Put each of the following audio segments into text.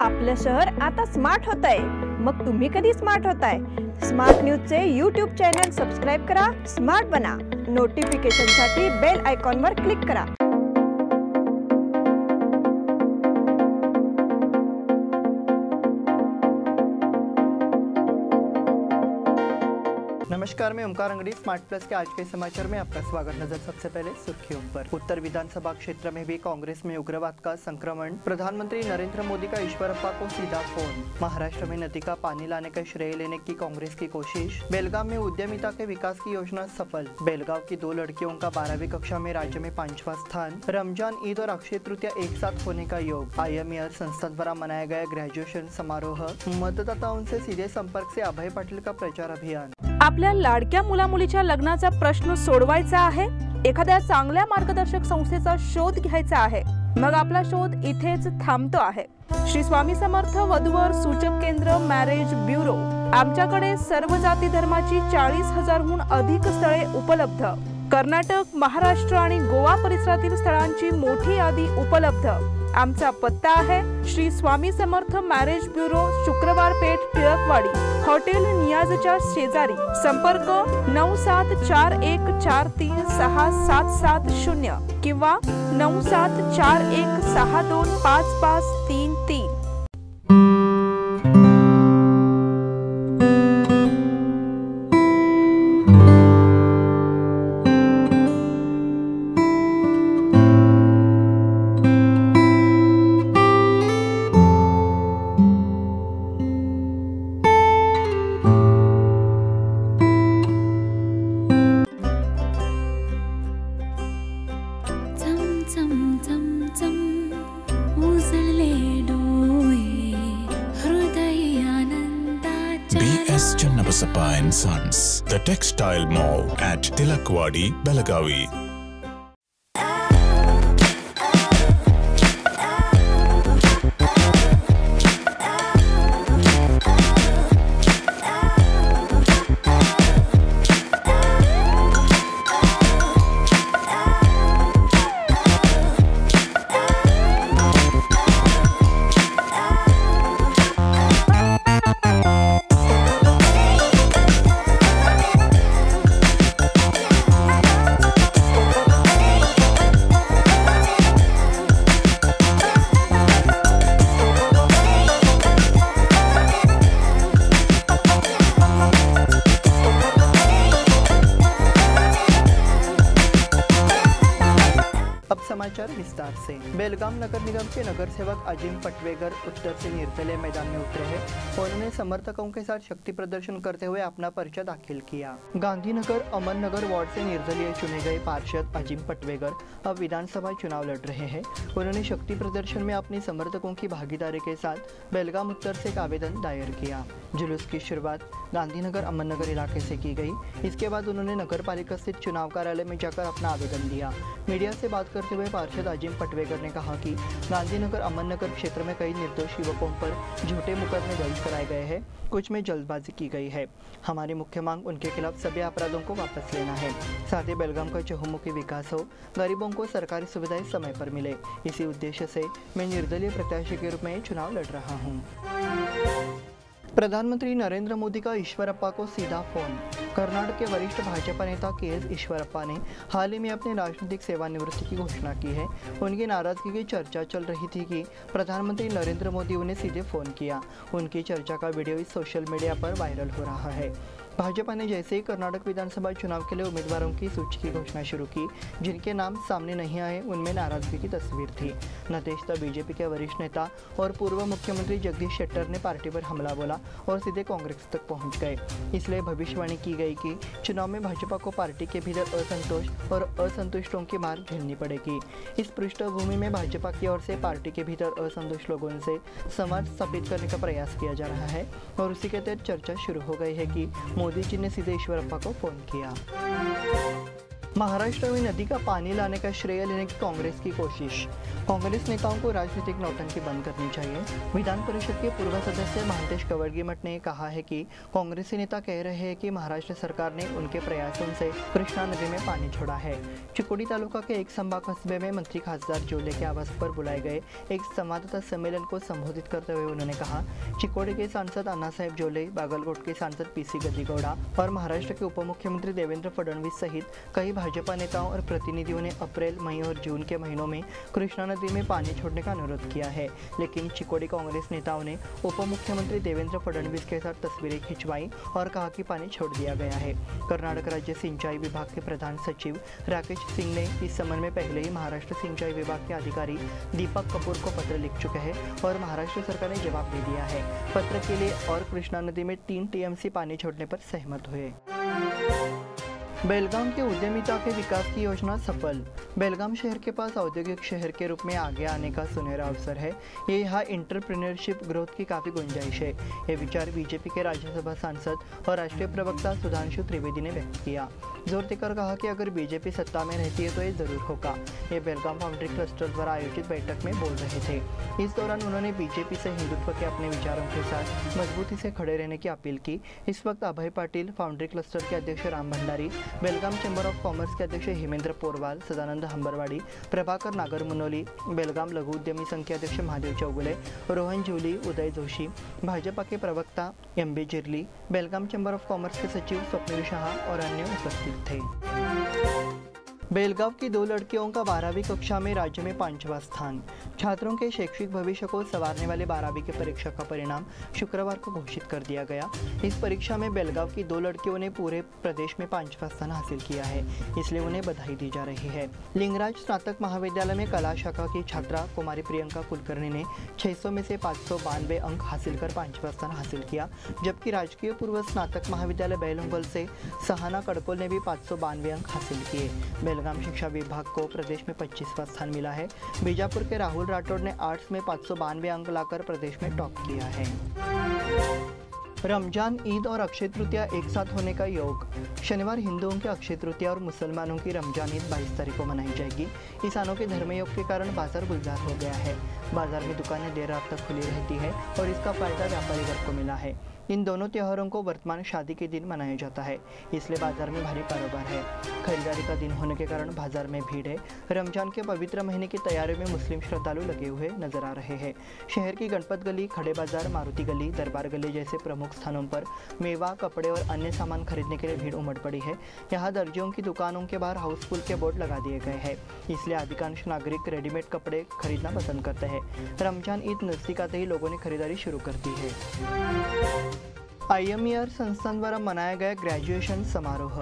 आपलं शहर आता स्मार्ट होत आहे। मग तुम्ही कधी स्मार्ट होताय? स्मार्ट न्यूजचे यूट्यूब चॅनल सबस्क्राइब करा, स्मार्ट बना। नोटिफिकेशनसाठी बेल आयकॉनवर क्लिक करा। नमस्कार, मैं ओमकार अंगड़ी। स्मार्ट प्लस के आज के समाचार में आपका स्वागत। नजर सबसे पहले सुर्खियों पर। उत्तर विधानसभा क्षेत्र में भी कांग्रेस में उग्रवाद का संक्रमण। प्रधानमंत्री नरेंद्र मोदी का ईश्वरप्पा को सीधा फोन। महाराष्ट्र में नदी का पानी लाने का श्रेय लेने की कांग्रेस की कोशिश। बेलगाम में उद्यमिता के विकास की योजना सफल। बेलगांव की 2 लड़कियों का 12वीं कक्षा में राज्य में 5वां स्थान। रमजान, ईद और अक्षय तृतीया एक साथ होने का योग। IMER संस्था द्वारा मनाया गया ग्रेजुएशन समारोह। मतदाताओं से सीधे संपर्क से अभय पाटिल का प्रचार अभियान। आपल्या लाडक्या मुलामुलीच्या लग्नाचा प्रश्न सोडवायचा आहे? एखाद्या चांगल्या मार्गदर्शक संस्थेचा शोध घ्यायचा आहे? मग आपला शोध इथेच थांबतो आहे। श्री स्वामी समर्थ वधूवर सूचक केंद्र मॅरेज ब्युरो। आमच्याकडे सर्व जाती धर्माची 40,000हून अधिक स्थळे उपलब्ध। कर्नाटक, महाराष्ट्र आणि गोवा परिसरातील स्थळांची मोठी यादी उपलब्ध। आमचा पत्ता आहे श्री स्वामी समर्थ मॅरेज ब्युरो, शुक्रवार पेठ, टिळकवाडी, हॉटेल नियाजच्या शेजारी। संपर्क 9741436770 किंवा 9741625533। BS Channabasappa and Sons, The Textile Mall at Tilakwadi, Belagavi. अब समाचार विस्तार से। बेलगाम नगर निगम के नगर सेवक अजीम पटवेगर उत्तर से निर्दलीय मैदान में उतरे हैं। उन्होंने समर्थकों के साथ शक्ति प्रदर्शन करते हुए अपना पर्चा दाखिल किया। गांधीनगर अमन नगर वार्ड से निर्दलीय चुने गए पार्षद अजीम पटवेगर अब विधानसभा चुनाव लड़ रहे हैं। उन्होंने शक्ति प्रदर्शन में अपने समर्थकों की भागीदारी के साथ बेलगाम उत्तर से एक आवेदन दायर किया। जुलूस की शुरुआत गांधीनगर अमन नगर इलाके से की गई। इसके बाद उन्होंने नगर पालिका स्थित चुनाव कार्यालय में जाकर अपना आवेदन दिया। मीडिया से बात करते हुए पार्षद अजीम पटवेगर ने कहा कि गांधीनगर अमन नगर क्षेत्र में कई निर्दोष युवकों पर झूठे मुकदमे दर्ज कराए गए हैं, कुछ में जल्दबाजी की गई है। हमारी मुख्य मांग उनके खिलाफ सभी अपराधों को वापस लेना है। साथ ही बेलगाम का चहुमुखी विकास हो, गरीबों को सरकारी सुविधाएं समय पर मिले। इसी उद्देश्य से मैं निर्दलीय प्रत्याशी के रूप में चुनाव लड़ रहा हूँ। प्रधानमंत्री नरेंद्र मोदी का ईश्वरप्पा को सीधा फोन। कर्नाटक के वरिष्ठ भाजपा नेता KS ईश्वरप्पा ने हाल ही में अपनी राजनीतिक सेवानिवृत्ति की घोषणा की है। उनकी नाराजगी की चर्चा चल रही थी कि प्रधानमंत्री नरेंद्र मोदी उन्हें सीधे फोन किया। उनकी चर्चा का वीडियो इस सोशल मीडिया पर वायरल हो रहा है। भाजपा ने जैसे ही कर्नाटक विधानसभा चुनाव के लिए उम्मीदवारों की सूची की घोषणा शुरू की, जिनके नाम सामने नहीं आए उनमें नाराजगी की तस्वीर थी। नतीजतः बीजेपी के वरिष्ठ नेता और पूर्व मुख्यमंत्री जगदीश शेट्टर ने पार्टी पर हमला बोला और सीधे कांग्रेस तक पहुंच गए। इसलिए भविष्यवाणी की गई कि चुनाव में भाजपा को पार्टी के भीतर असंतोष और असंतुष्टों की मार झेलनी पड़ेगी। इस पृष्ठभूमि में भाजपा की ओर से पार्टी के भीतर असंतुष्ट लोगों से संवाद स्थापित करने का प्रयास किया जा रहा है और उसी के तहत चर्चा शुरू हो गई है कि मोदी जी ने सीधे ईश्वरप्पा को फोन किया। महाराष्ट्र में नदी का पानी लाने का श्रेय लेने की कांग्रेस की कोशिश। कांग्रेस नेताओं को राजनीतिक नौटंकी बंद करनी चाहिए। विधान परिषद के पूर्व सदस्य महांतेश कवडगीमठ ने कहा है कि कांग्रेसी नेता कह रहे हैं कि महाराष्ट्र सरकार ने उनके प्रयासों से कृष्णा नदी में पानी छोड़ा है। चिकोडी तालुका के एक संबा कस्बे में मंत्री खासदार जोले के आवास पर बुलाए गए एक संवाददाता सम्मेलन को संबोधित करते हुए उन्होंने कहा, चिकोडी के सांसद अन्ना साहेब जोले, बागलकोट के सांसद पीसी गद्दीगौड़ा और महाराष्ट्र के उप मुख्यमंत्री देवेंद्र फडणवीस सहित कई भाजपा नेताओं और प्रतिनिधियों ने अप्रैल, मई और जून के महीनों में कृष्णा नदी में पानी छोड़ने का अनुरोध किया है, लेकिन चिकोडी कांग्रेस नेताओं ने उप मुख्यमंत्री देवेंद्र फडणवीस के साथ तस्वीरें खिंचवाई और कहा कि पानी छोड़ दिया गया है। कर्नाटक राज्य सिंचाई विभाग के प्रधान सचिव राकेश सिंह ने इस संबंध में पहले ही महाराष्ट्र सिंचाई विभाग के अधिकारी दीपक कपूर को पत्र लिख चुके हैं और महाराष्ट्र सरकार ने जवाब दे दिया है। पत्र के लिए और कृष्णा नदी में 3 टीएमसी पानी छोड़ने पर सहमत हुए। बेलगाम के उद्यमिता के विकास की योजना सफल। बेलगाम शहर के पास औद्योगिक शहर के रूप में आगे आने का सुनहरा अवसर है। ये यहाँ एंटरप्रेन्योरशिप ग्रोथ की काफ़ी गुंजाइश है। ये विचार बीजेपी के राज्यसभा सांसद और राष्ट्रीय प्रवक्ता सुधांशु त्रिवेदी ने व्यक्त किया। जोर देकर कहा कि अगर बीजेपी सत्ता में रहती है तो ये जरूर होगा। ये बेलगाम फाउंड्री क्लस्टर द्वारा आयोजित बैठक में बोल रहे थे। इस दौरान उन्होंने बीजेपी से हिंदुत्व के अपने विचारों के साथ मजबूती से खड़े रहने की अपील की। इस वक्त अभय पाटिल, फाउंड्री क्लस्टर के अध्यक्ष राम भंडारी, बेलगाम चैम्बर ऑफ कॉमर्स के अध्यक्ष हेमेंद्र पोरवाल, सदानंद हंबरवाड़ी, प्रभाकर नागर मुनोली, बेलगाम लघु उद्यमी संघ के अध्यक्ष महादेव चौगुले, रोहन जूली, उदय जोशी, भाजपा के प्रवक्ता M B Jirli, Belgaum chamber of commerce के सचिव स्वप्निल शाह और अन्य उपस्थित थे। बेलगांव की 2 लड़कियों का 12वीं कक्षा में राज्य में 5वां स्थान। छात्रों के शैक्षिक भविष्य को संवारने वाले 12वीं की परीक्षा का परिणाम शुक्रवार को घोषित कर दिया गया। इस परीक्षा में बेलगांव की 2 लड़कियों ने पूरे प्रदेश में 5वां स्थान हासिल किया है, इसलिए उन्हें बधाई दी जा रही है। लिंगराज स्नातक महाविद्यालय में कला शाखा की छात्रा कुमारी प्रियंका कुलकर्णी ने 600 में से 592 अंक हासिल कर 5वां स्थान हासिल किया, जबकि राजकीय पूर्व स्नातक महाविद्यालय बेलहंगल से सहाना कड़कोल ने भी 592 अंक हासिल किए। बेलगाम शिक्षा विभाग को प्रदेश में 25वां स्थान मिला है। बीजापुर के राहुल राठौड़ ने आर्ट्स में 592 अंक लाकर प्रदेश में टॉप किया है। रमजान, ईद और अक्षय तृतीया एक साथ होने का योग। शनिवार हिंदुओं की अक्षय तृतीया और मुसलमानों की रमजान ईद 22 तारीख को मनाई जाएगी। ईसानों के धर्मयोग के कारण बाजार गुलजार हो गया है। बाजार में दुकानें देर रात तक खुली रहती है और इसका फायदा व्यापारी वर्ग को मिला है। इन दोनों त्योहारों को वर्तमान शादी के दिन मनाया जाता है, इसलिए बाजार में भारी कारोबार है। खरीदारी का दिन होने के कारण बाजार में भीड़ है। रमजान के पवित्र महीने की तैयारियों में मुस्लिम श्रद्धालु लगे हुए नजर आ रहे हैं। शहर की गणपत गली, खड़े बाजार, मारुति गली, दरबार गली जैसे प्रमुख स्थानों पर मेवा, कपड़े और अन्य सामान खरीदने के लिए भीड़ उमड़ पड़ी है। यहाँ दर्जियों की दुकानों के बाहर हाउसफुल के बोर्ड लगा दिए गए हैं, इसलिए अधिकांश नागरिक रेडीमेड कपड़े खरीदना पसंद करते हैं। रमजान ईद नजदीक आते ही लोगों ने खरीदारी शुरू कर दी है। IMER संस्थान द्वारा मनाया गया ग्रेजुएशन समारोह।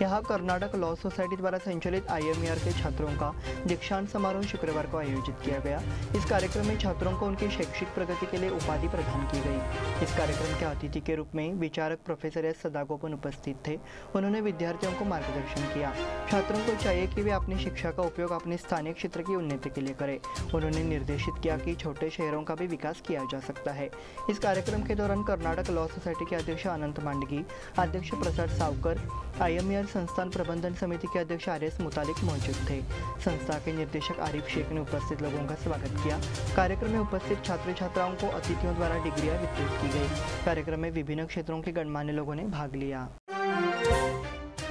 यहाँ कर्नाटक लॉ सोसाइटी द्वारा संचालित IMER के छात्रों का दीक्षांत समारोह शुक्रवार को आयोजित किया गया। इस कार्यक्रम में छात्रों को उनकी शैक्षिक प्रगति के लिए उपाधि प्रदान की गई। इस कार्यक्रम के अतिथि के रूप में विचारक प्रोफेसर एस सदागोपन उपस्थित थे। उन्होंने विद्यार्थियों को मार्गदर्शन किया। छात्रों को चाहिए कि वे अपनी शिक्षा का उपयोग अपने स्थानीय क्षेत्र की उन्नति के लिए करें। उन्होंने निर्देशित किया कि छोटे शहरों का भी विकास किया जा सकता है। इस कार्यक्रम के दौरान कर्नाटक लॉ सोसाइटी के अध्यक्ष अनंत मांडगी, अध्यक्ष प्रसाद सावकर, IMER संस्थान प्रबंधन समिति के अध्यक्ष RS मुतालिक मौजूद थे। संस्था के निर्देशक आरिफ शेख ने उपस्थित लोगों का स्वागत किया। कार्यक्रम में उपस्थित छात्र छात्राओं को अतिथियों द्वारा डिग्रियां वितरित की गई। कार्यक्रम में विभिन्न क्षेत्रों के गणमान्य लोगों ने भाग लिया।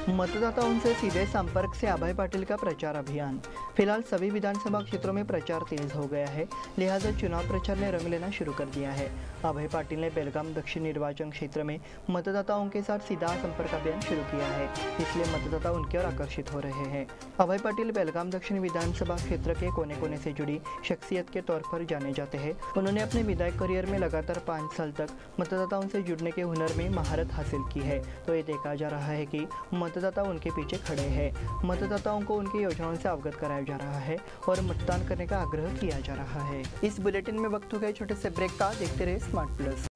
मतदाताओं से सीधे संपर्क से अभय पाटिल का प्रचार अभियान। फिलहाल सभी विधानसभा क्षेत्रों में प्रचार तेज हो गया है, लिहाजा चुनाव प्रचार ने रंग लेना शुरू कर दिया है। अभय पाटिल ने बेलगाम दक्षिण निर्वाचन क्षेत्र में मतदाताओं के साथ सीधा संपर्क अभियान शुरू किया है, इसलिए मतदाता उनकी ओर आकर्षित हो रहे हैं। अभय पाटिल बेलगाम दक्षिण विधानसभा क्षेत्र के कोने कोने से जुड़ी शख्सियत के तौर पर जाने जाते हैं। उन्होंने अपने विधायक करियर में लगातार 5 साल तक मतदाताओं से जुड़ने के हुनर में महारत हासिल की है, तो ये देखा जा रहा है कि मतदाता उनके पीछे खड़े हैं। मतदाताओं को उनकी योजनाओं से अवगत कराया जा रहा है और मतदान करने का आग्रह किया जा रहा है। इस बुलेटिन में वक्त हो गया छोटे से ब्रेक का। देखते रहे स्मार्ट प्लस।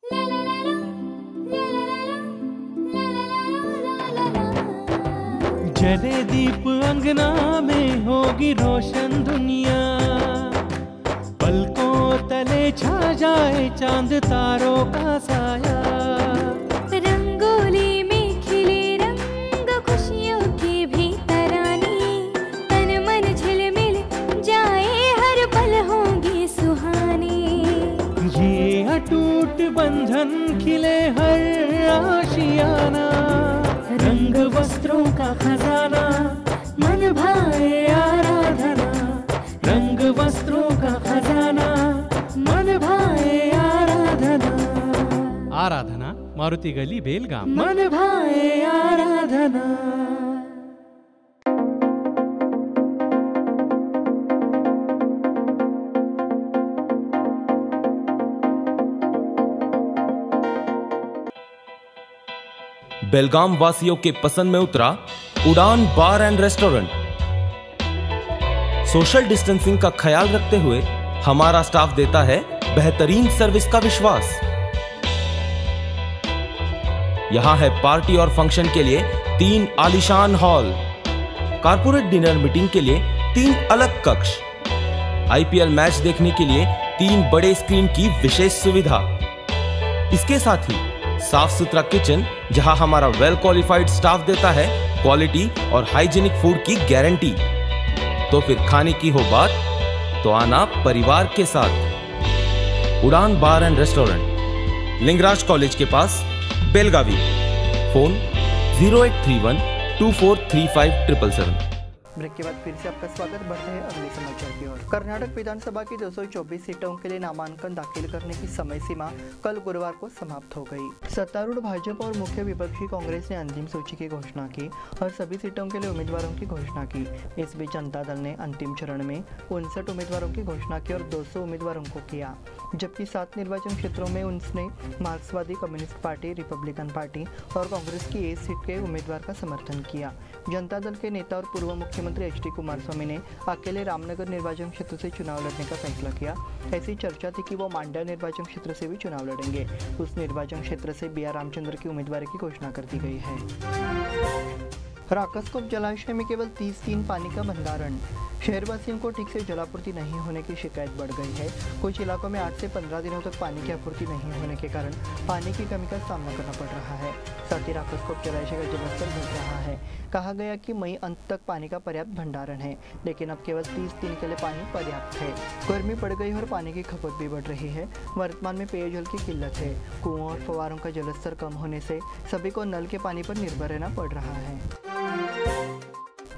जले दीप अंगना में होगी रोशन दुनिया, पलकों तले छा जाए चांद तारों का साया। रंगोली में खिले रंग खुशियों की भी तरानी, अटूट बंधन खिले हर आशियाना, रंग वस्त्रों का खजाना मन भाए आराधना, रंग वस्त्रों का खजाना मन भाए आराधना। आराधना मारुति गली बेलगाम, मन भाए आराधना। बेलगाम वासियों के पसंद में उतरा उड़ान बार एंड रेस्टोरेंट। सोशल डिस्टेंसिंग का ख्याल रखते हुए हमारा स्टाफ देता है बेहतरीन सर्विस का विश्वास। यहां है पार्टी और फंक्शन के लिए 3 आलीशान हॉल, कारपोरेट डिनर मीटिंग के लिए 3 अलग कक्ष, आईपीएल मैच देखने के लिए 3 बड़े स्क्रीन की विशेष सुविधा। इसके साथ ही साफ सुथरा किचन, जहां हमारा वेल क्वालिफाइड स्टाफ देता है क्वालिटी और हाइजीनिक फूड की गारंटी। तो फिर खाने की हो बात तो आना परिवार के साथ। उड़ान बार एंड रेस्टोरेंट, लिंगराज कॉलेज के पास, बेलगावी। फोन 0831 2435 777। ब्रेक के बाद फिर से आपका स्वागत। बढ़ते हैं अगले समाचार की ओर। कर्नाटक विधानसभा की 224 सीटों के लिए नामांकन दाखिल करने की समय सीमा कल गुरुवार को समाप्त हो गई। सत्तारूढ़ भाजपा और मुख्य विपक्षी कांग्रेस ने अंतिम सूची की घोषणा की और सभी सीटों के लिए उम्मीदवारों की घोषणा की। इस बीच जनता दल ने अंतिम चरण में 59 उम्मीदवारों की घोषणा की और 200 उम्मीदवारों को किया, जबकि 7 निर्वाचन क्षेत्रों में उसने मार्क्सवादी कम्युनिस्ट पार्टी, रिपब्लिकन पार्टी और कांग्रेस की 1 सीट के उम्मीदवार का समर्थन किया। जनता दल के नेता और पूर्व मुख्यमंत्री एच.डी. कुमारस्वामी ने अकेले रामनगर निर्वाचन क्षेत्र से चुनाव लड़ने का फैसला किया। ऐसी चर्चा थी कि वो मांड्या निर्वाचन क्षेत्र से भी चुनाव लड़ेंगे। उस निर्वाचन क्षेत्र से बी.आर. रामचंद्र की उम्मीदवारी की घोषणा कर दी गई है। राकसकोप जलाशय में केवल 30 दिन पानी का भंडारण। शहरवासियों को ठीक से जलापूर्ति नहीं होने की शिकायत बढ़ गई है। कुछ इलाकों में 8 से 15 दिनों तक पानी की आपूर्ति नहीं होने के कारण पानी की कमी का सामना करना पड़ रहा है। साथ ही राकसकोप जलाशय का जलस्तर घट रहा है। कहा गया कि मई अंत तक पानी का पर्याप्त भंडारण है, लेकिन अब केवल 30 दिन के लिए पानी पर्याप्त है। गर्मी बढ़ गई और पानी की खपत भी बढ़ रही है। वर्तमान में पेयजल की किल्लत है। कुओं और फव्वारों का जलस्तर कम होने से सभी को नल के पानी पर निर्भर रहना पड़ रहा है।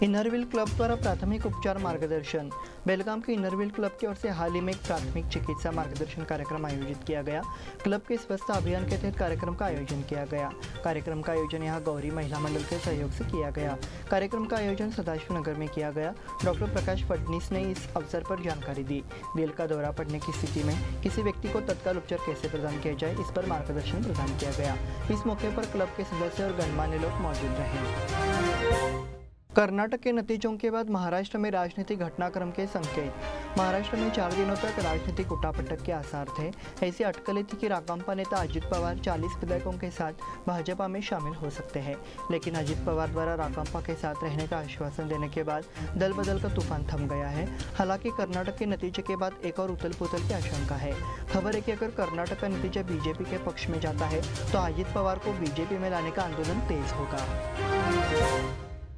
इनरव्हील क्लब द्वारा प्राथमिक उपचार मार्गदर्शन। बेलगाम के इनरव्हील क्लब की ओर से हाल ही में एक प्राथमिक चिकित्सा मार्गदर्शन कार्यक्रम आयोजित किया गया। क्लब के स्वच्छता अभियान के तहत कार्यक्रम का आयोजन किया गया। कार्यक्रम का आयोजन यहाँ गौरी महिला मंडल के सहयोग से किया गया। कार्यक्रम का आयोजन सदाशिव नगर में किया गया। डॉक्टर प्रकाश फडनीस ने इस अवसर पर जानकारी दी। दिल का दौरा पड़ने की स्थिति में किसी व्यक्ति को तत्काल उपचार कैसे प्रदान किया जाए, इस पर मार्गदर्शन प्रदान किया गया। इस मौके पर क्लब के सदस्य और गणमान्य लोग मौजूद रहे। कर्नाटक के नतीजों के बाद महाराष्ट्र में राजनीतिक घटनाक्रम के संकेत। महाराष्ट्र में 4 दिनों तक राजनीतिक उठापटक के आसार थे। ऐसी अटकलें थी कि राकांपा नेता अजित पवार 40 विधायकों के साथ भाजपा में शामिल हो सकते हैं, लेकिन अजित पवार द्वारा राकांपा के साथ रहने का आश्वासन देने के बाद दल बदल का तूफान थम गया है। हालांकि कर्नाटक के नतीजे के बाद एक और उथल पुथल की आशंका है। खबर है कि अगर कर्नाटक का नतीजा बीजेपी के पक्ष में जाता है तो अजित पवार को बीजेपी में लाने का आंदोलन तेज होगा।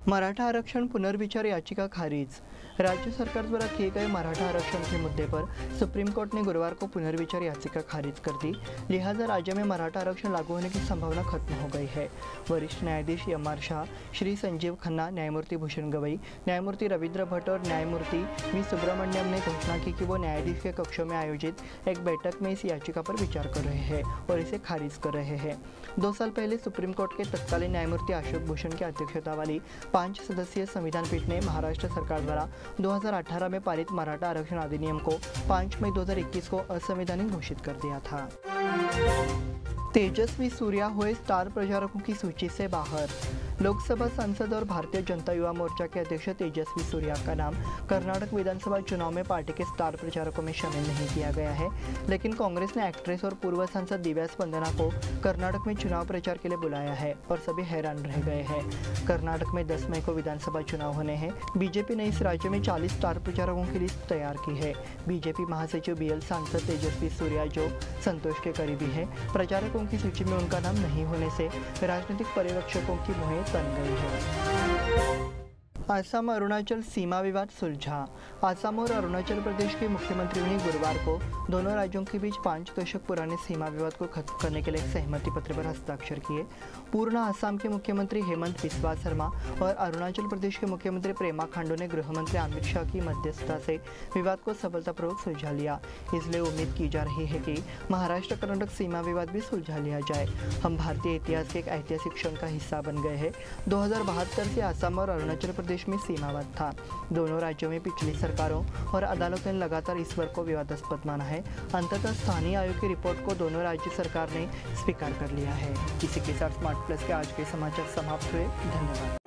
मराठा आरक्षण पुनर्विचार याचिका खारिज। राज्य सरकार द्वारा किए गए मराठा आरक्षण के मुद्दे पर सुप्रीम कोर्ट ने गुरुवार को पुनर्विचार याचिका खारिज कर दी। लिहाजा राज्य में मराठा आरक्षण लागू होने की संभावना खत्म हो गई है। वरिष्ठ न्यायाधीश एम.आर. शाह, श्री संजीव खन्ना, न्यायमूर्ति भूषण गवई, न्यायमूर्ति रविंद्र भट्ट और न्यायमूर्ति वी. सुब्रमण्यम ने घोषणा की कि वो न्यायाधीश के कक्षों में आयोजित एक बैठक में इस याचिका पर विचार कर रहे हैं और इसे खारिज कर रहे हैं। 2 साल पहले सुप्रीम कोर्ट के तत्कालीन न्यायमूर्ति अशोक भूषण की अध्यक्षता वाली 5 सदस्यीय संविधान पीठ ने महाराष्ट्र सरकार द्वारा 2018 में पारित मराठा आरक्षण अधिनियम को 5 मई 2021 को असंवैधानिक घोषित कर दिया था। तेजस्वी सूर्या हुए स्टार प्रचारकों की सूची से बाहर। लोकसभा सांसद और भारतीय जनता युवा मोर्चा के अध्यक्ष तेजस्वी सूर्या का नाम कर्नाटक विधानसभा चुनाव में पार्टी के स्टार प्रचारकों में शामिल नहीं किया गया है, लेकिन कांग्रेस ने एक्ट्रेस और पूर्व सांसद दिव्या स्पंदना को कर्नाटक में चुनाव प्रचार के लिए बुलाया है और सभी हैरान रह गए हैं। कर्नाटक में 10 मई को विधानसभा चुनाव होने हैं। बीजेपी ने इस राज्य में 40 स्टार प्रचारकों की लिस्ट तैयार की है। बीजेपी महासचिव BL सांसद तेजस्वी सूर्या, जो संतोष के करीबी है, प्रचारकों की सूची में उनका नाम नहीं होने से राजनीतिक पर्यवेक्षकों की मुहिम बन गई है। असम अरुणाचल सीमा विवाद सुलझा। असम और अरुणाचल प्रदेश के मुख्यमंत्रियों ने गुरुवार को दोनों राज्यों के बीच 5 दशक पुराने सीमा विवाद को खत्म करने के लिए एक सहमति पत्र पर हस्ताक्षर किए। पूर्ण असम के मुख्यमंत्री हेमंत बिस्वा शर्मा और अरुणाचल प्रदेश के मुख्यमंत्री पेमा खांडू ने गृह मंत्री अमित शाह की मध्यस्थता से विवाद को सफलतापूर्वक सुलझा लिया। इसलिए उम्मीद की जा रही है कि महाराष्ट्र कर्नाटक सीमा विवाद भी सुलझा लिया जाए। हम भारतीय इतिहास के एक ऐतिहासिक क्षण का हिस्सा बन गए हैं। 2072 से असम और अरुणाचल प्रदेश में सीमावाद था। दोनों राज्यों में पिछली सरकारों और अदालतों ने लगातार इस वर्ग को विवादास्पद माना है। अंततः स्थानीय आयोग की रिपोर्ट को दोनों राज्य सरकार ने स्वीकार कर लिया है। इसी के साथ स्मार्ट प्लस के आज के समाचार समाप्त हुए। धन्यवाद।